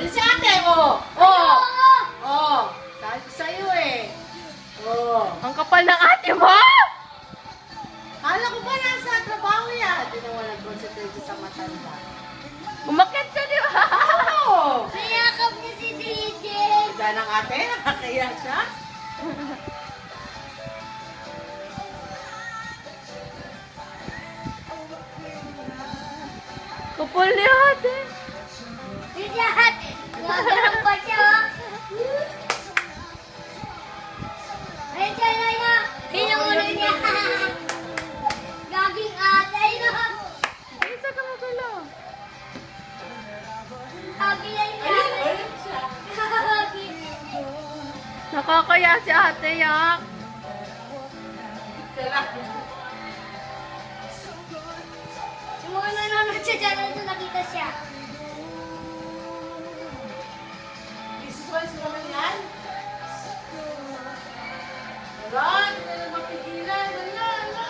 Si ate mo! Oh! Oh! Sabi ko sa'yo eh. Oh! Ang kapal ng ate mo! Kala ko ba nasa trabaho yan? Hindi na walang concentrate sa matanda. Umakit ka, di ba? Oo! Nayakap niya si DJ. Diyan ang ate, nakakaya siya. Kapal ni ate. DJ, gagawin pa siya. Ayun siya na niya. Hinuulo niya. Gaging ate. Ayun. Ay, isa ka magulo. Gaging na niya. Gaging. Nakakaya si ate, yak. Yung mga nanonood siya dyan, ito nakita siya. Visuals naman yan. Wala, hindi na lang mapigilan. Wala, wala.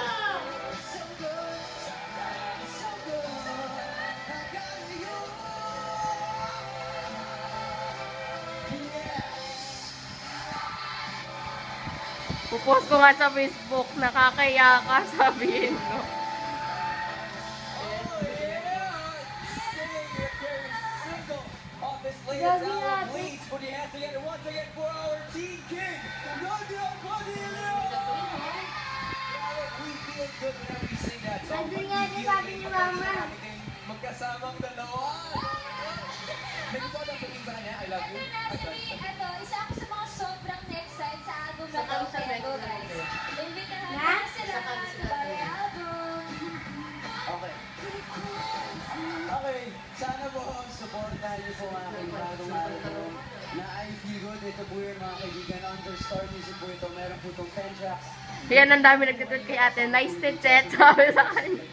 Pupost ko nga sa Facebook, nakakaya ka, sabihin ko. Gaging ate. Nandun nga din sabi ni Mama. Magkasamang dalawa. Hindi ko alam sabihin sa kanya, I love you. Ito, isa ako sa mga sobrang next time sa album na Saka sa Torpedo, next guys. time. Imbitahan Na? na sila Saka sa sa Barry album. Okay. Okay, sana po supportahan niyo po ang aking bagong album na I Feel Good. Ito po yun mga kaibigan. Under Star Music po ito. Meron po itong 10 tracks. Yan, ang dami nagtitweet kay ate. Nice titchet, sabi sa kanya.